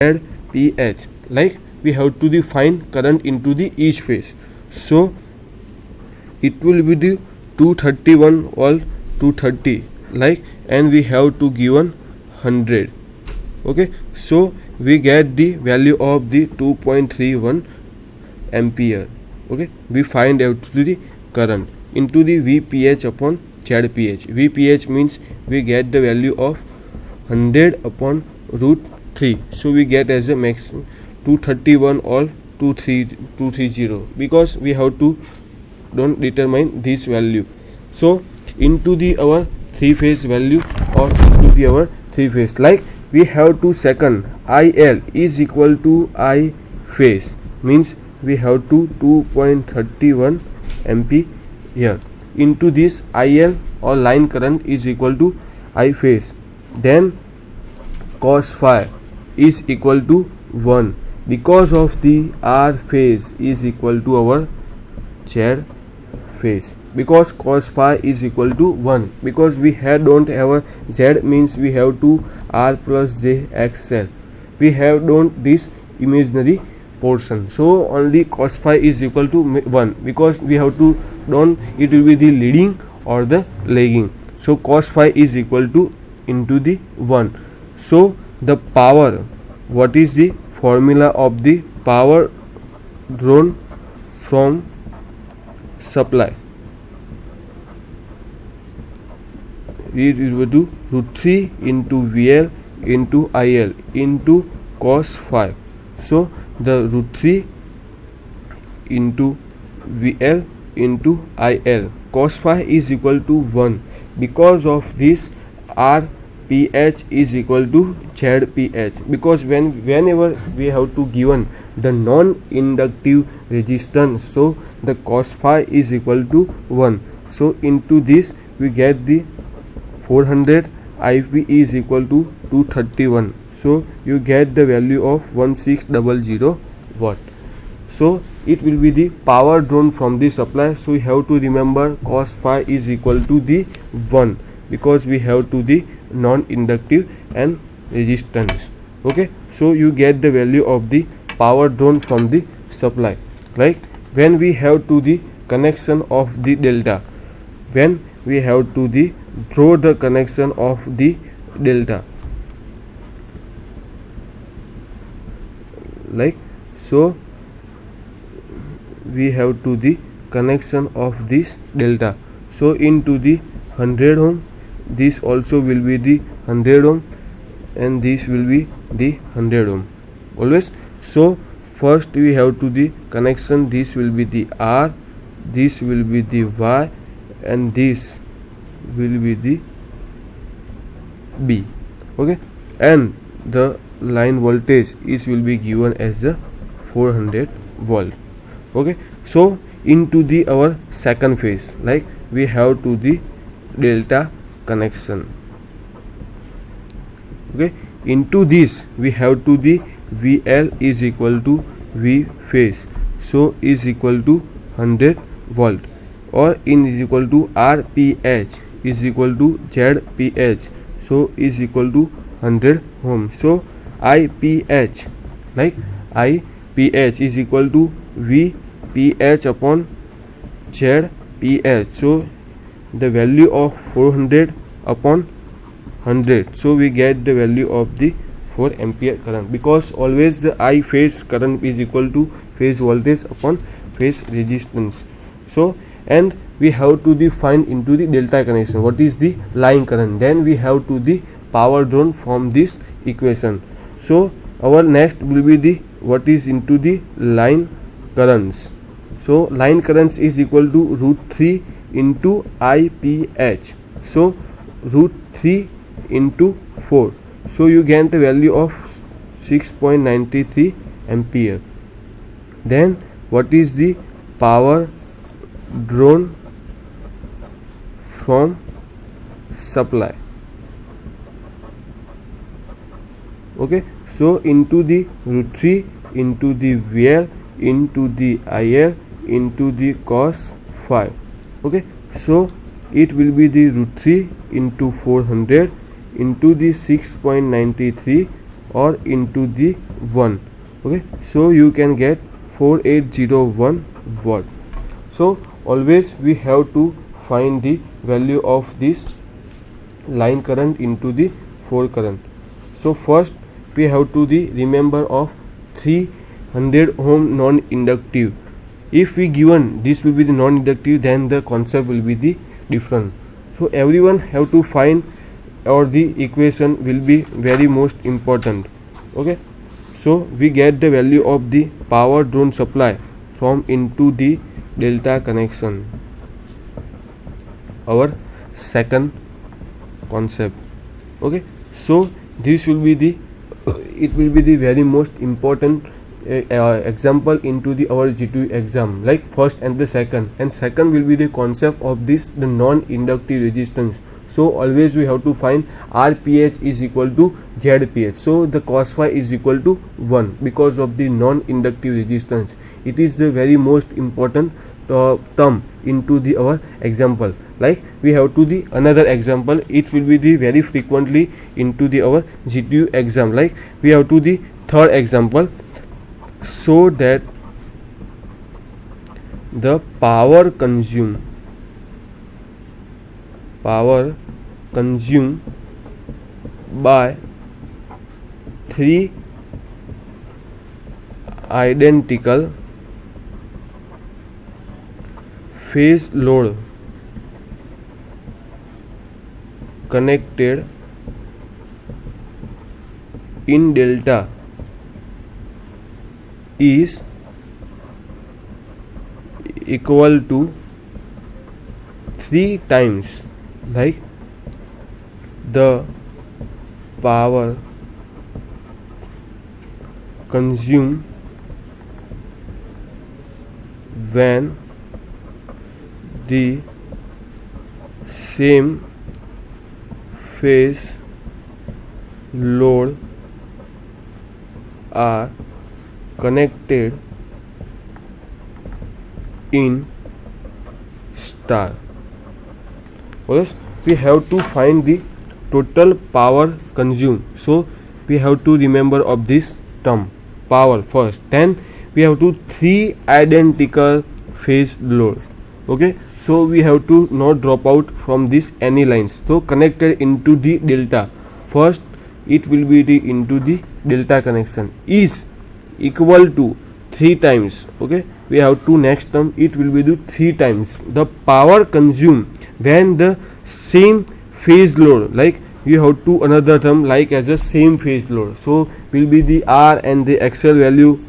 ZPH, like we have to define current into the each phase. So it will be the 231 or 230, like, and we have to given 100. Okay, so we get the value of the 2.31 ampere. Okay, we find out the current into the VPH upon ZPH. VPH means we get the value of 100 upon root 3. So we get as a maximum 231 or 230, because we have to don't determine this value. So into the our three phase value, or into the our three phase, like we have to second IL is equal to I phase, means we have to 2.31 ampere here. Into this IL or line current is equal to I phase, then cos phi is equal to 1, because of the R phase is equal to our Z phase, because cos phi is equal to 1, because we don't have a Z, means we have to R plus J XL, we have don't this imaginary portion, so only cos phi is equal to 1, because we have to don't it will be the leading or the lagging. So cos phi is equal to into the 1. So the power, what is the formula of the power drawn from supply? It will do root 3 into VL into IL into cos phi. So the root 3 into VL into IL cos phi is equal to 1, because of this RPH is equal to ZPH, because whenever we have to given the non-inductive resistance, so the cos phi is equal to 1. So into this we get the 400 IP is equal to 231. So you get the value of 1600 watt. So it will be the power drawn from the supply. So we have to remember cos phi is equal to the 1, because we have to the non-inductive and resistance. Okay, so you get the value of the power drawn from the supply, like when we have to the connection of the delta, when we have to the draw the connection of the delta, like so we have to the connection of this delta. So into the 100 ohm, this also will be the 100 ohm, and this will be the 100 ohm always. So first we have to the connection, this will be the R, this will be the Y, and this will be the B. Okay, and the line voltage is will be given as a 400 volt. Okay, so into the our second phase, like we have to the delta connection. Okay, into this we have to the VL is equal to V phase, so is equal to 100 volt, or in is equal to RPH is equal to ZPH, so is equal to 100 ohm. So IPH, like IPH is equal to VPH upon ZPH, so the value of 400 upon 100, so we get the value of the 4 ampere current, because always the I phase current is equal to phase voltage upon phase resistance. So and we have to define into the delta connection what is the line current, then we have to the power drawn from this equation. So our next will be the what is into the line currents. So line currents is equal to root 3 into IPH, so root 3 into 4, so you get the value of 6.93 ampere. Then what is the power drawn from supply? Okay, so into the root 3 into the VL into the IL into the cos phi. Okay, so it will be the root 3 into 400 into the 6.93 or into the 1. Okay, so you can get 4801 watt. So always we have to find the value of this line current into the 4 current. So first we have to remember of 300 ohm non-inductive. If we given this will be the non-inductive, then the concept will be the different. So everyone have to find, or the equation will be very most important. Okay, so we get the value of the power drawn supply from into the delta connection, our second concept. Okay, so this will be the it will be the very most important example into the our G2 exam, like first and the second, and second will be the concept of this the non-inductive resistance. So always we have to find RPH is equal to ZPH. So the cos phi is equal to 1 because of the non-inductive resistance. It is the very most important term into the our example. Like we have to the another example, it will be the very frequently into the our G2 exam. Like we have to the third example, so that the power consumed by 3 identical phase load connected in delta is equal to 3 times like the power consumed when the same phase load are connected in star. First we have to find the total power consumed. So we have to remember of this term power first, then we have to 3 identical phase load. Okay, so we have to not drop out from this any lines. So connected into the delta, first it will be the into the delta connection is equal to 3 times. Okay, we have to next term, it will be the 3 times the power consumed when the same phase load, like you have to another term like as a same phase load. So will be the R and the XL value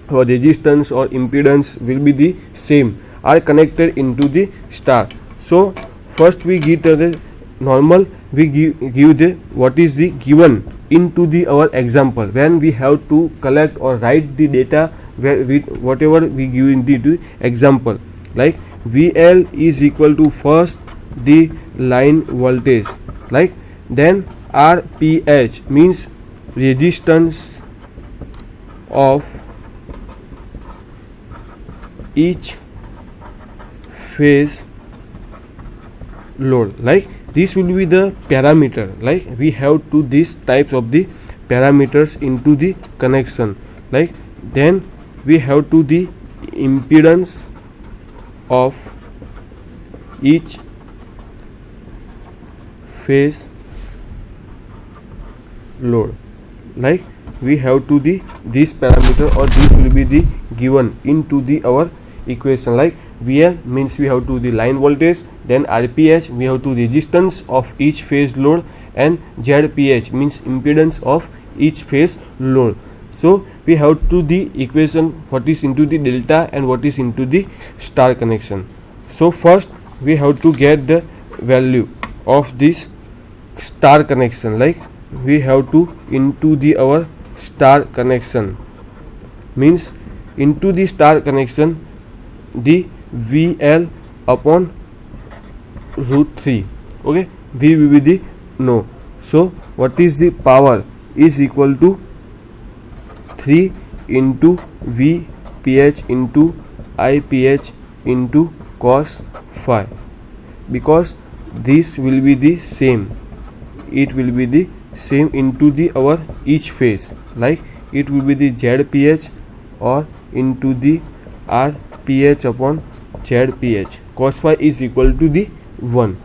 or resistance or impedance will be the same, are connected into the star. So first we give the normal, we give the what is the given into the our example, when we have to collect or write the data where with whatever we give in the example. Like VL is equal to first the line voltage, like then RPH means resistance of each phase load. Like this will be the parameter, like we have to these types of the parameters into the connection. Like then we have to the impedance of each phase load. Like we have to the this parameter or this will be the given into the our equation. Like VL means we have to the line voltage, then RPH we have to resistance of each phase load, and ZPH means impedance of each phase load. So we have to the equation what is into the delta and what is into the star connection. So first we have to get the value of this star connection. Like we have to into the our star connection means into the star connection the VL upon root 3. Okay, V will be the no. So what is the power is equal to 3 into VPH into IPH into cos phi, because this will be the same, it will be the same into the our each phase, like it will be the ZPH or into the RPH upon ZPH. Cos phi is equal to the 1.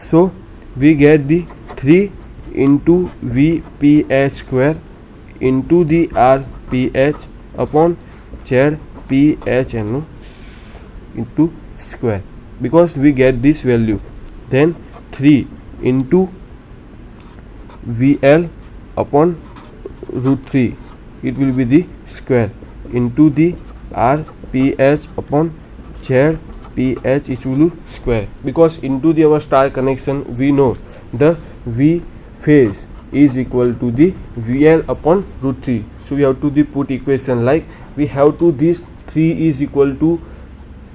So we get the 3 into VPH square into the RPH upon ZPH into square, because we get this value. Then 3 into VL upon root 3, it will be the square, into the RPH upon ZPH, it will be square, because into the our star connection we know the V phase is equal to the VL upon root 3. So we have to the put equation like we have to this 3 is equal to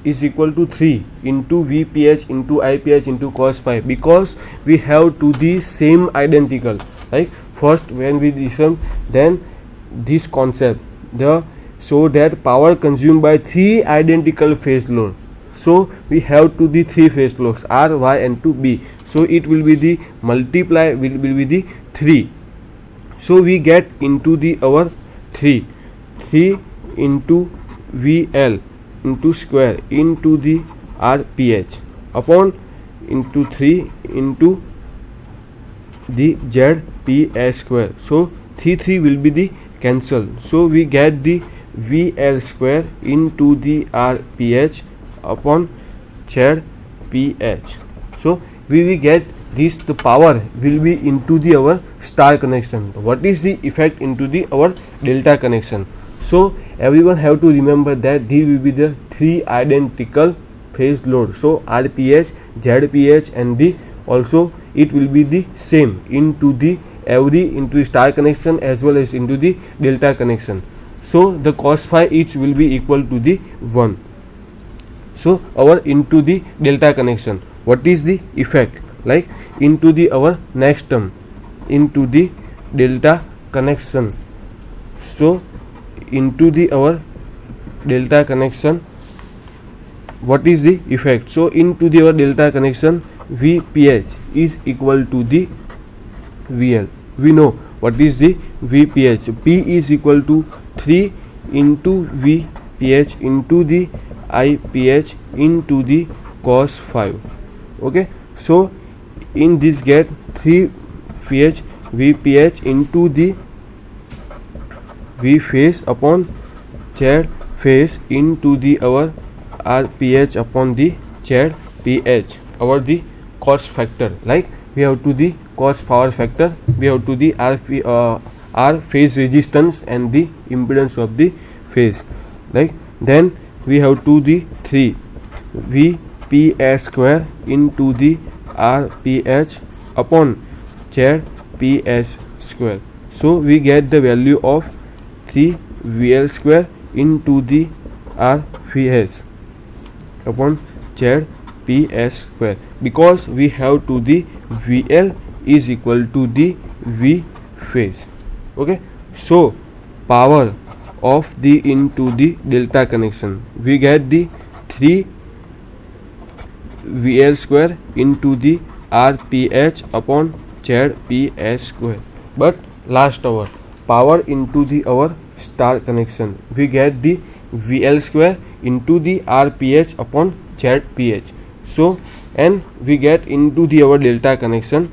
3 into VPH into IPH into cos phi, because we have to the same identical. Like first when we listen, then this concept so that power consumed by 3 identical phase load. So we have to the 3 phase loads R, Y and to B. So it will be the multiply will be the 3. So we get into the our 3 into VL into square into the RPH upon into 3 into the ZPH square. So 3 will be the cancel. So we get the VL square into the RPH upon ZPH. So we will get this, the power will be into the our star connection. What is the effect into the our delta connection? So everyone have to remember that these will be the 3 identical phase load. So RPH, ZPH and the also it will be the same into the every into star connection as well as into the delta connection. So the cos phi each will be equal to the 1. So our into the delta connection, what is the effect? Like into the our next term into the delta connection. So into the our delta connection, what is the effect? So into the our delta connection, VPH is equal to the VL. We know what is the VPH. P is equal to 3 into VPH into the IPH into the cos phi. Okay, so in this get 3 VPH into the V phase upon Z phase into the our RPH upon the ZPH, our the cos factor. Like we have to the cos power factor, we have to the R phase resistance and the impedance of the phase. Like then we have to the 3 VPH square into the RPH upon ZPH square. So we get the value of 3 VL square into the RPH upon ZPH square, because we have to the VL is equal to the V phase. Okay, so power of the into the delta connection, we get the 3 VL square into the RPH upon ZPH square. But last our power into the our star connection, we get the VL square into the RPH upon ZPH. So and we get into the our delta connection,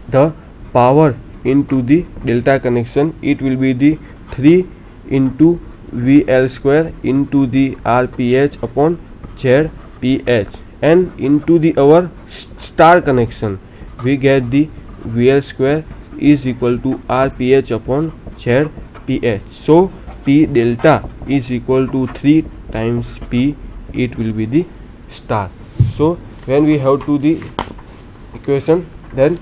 the power into the delta connection, it will be the 3 into VL square into the RPH upon ZPH, and into the our star connection we get the VL square is equal to RPH upon ZPH. So P delta is equal to 3 times P, it will be the star. So when we have to the equation, then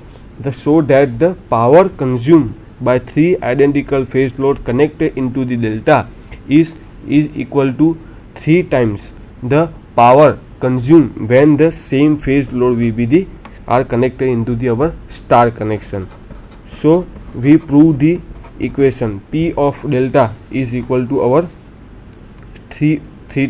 so that the power consumed by 3 identical phase load connected into the delta is equal to 3 times the power consumed when the same phase load VBD are connected into the our star connection. So we prove the equation P of delta is equal to our 3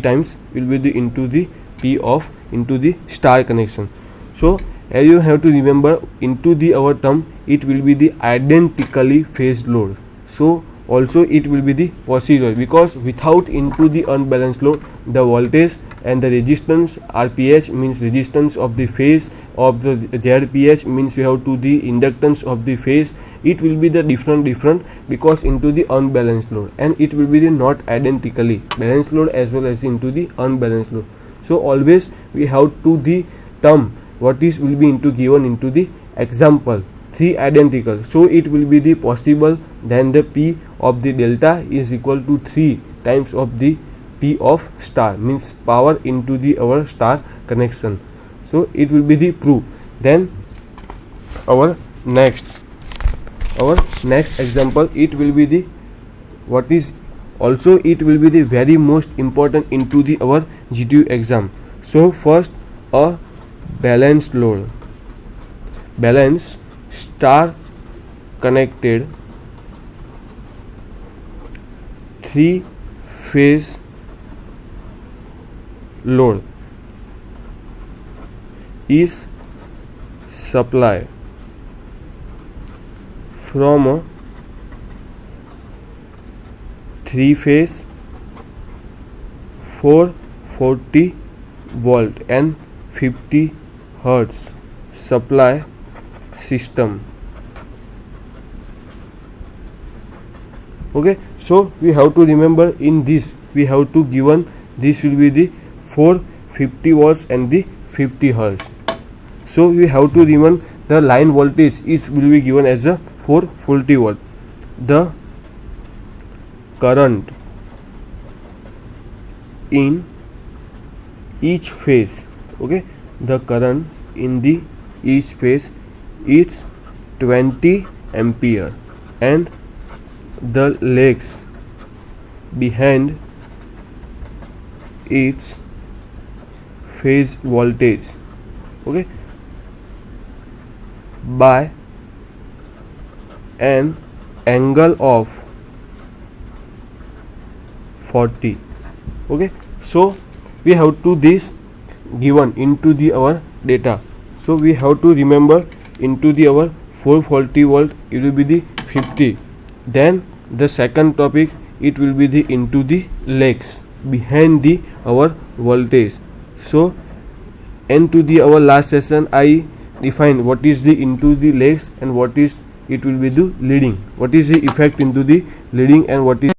times will be the into the P of into the star connection. So as you have to remember, into the our term it will be the identically phased load. So also it will be the possible, because without into the unbalanced load, the voltage and the resistance RPH means resistance of the phase of the ZPH means we have to the inductance of the phase, it will be the different because into the unbalanced load, and it will be the not identically balanced load as well as into the unbalanced load. So always we have to the term what is will be into given into the example 3 identical, so it will be the possible, then the P of the delta is equal to 3 times of the P of star means power into the our star connection. So it will be the proof. Then our next example, it will be the what is also it will be the very most important into the our GTU exam. So first, a balanced load, balanced star connected 3-phase load is supplied from a 3-phase 440 volt and 50 hertz supply system. Okay, so we have to remember in this we have to given this will be the 450 watts and the 50 hertz. So we have to remember the line voltage is will be given as a 440 watt. The current in each phase, okay, the current in the each phase is 20 ampere, and the legs behind its phase voltage, okay, by an angle of 40. Okay, so we have to this given into the our data. So we have to remember into the our 440 volt it will be the 50. Then the second topic it will be the into the legs behind the our voltage. So into the our last session I define what is the into the legs and what is it will be the leading, what is the effect into the leading and what is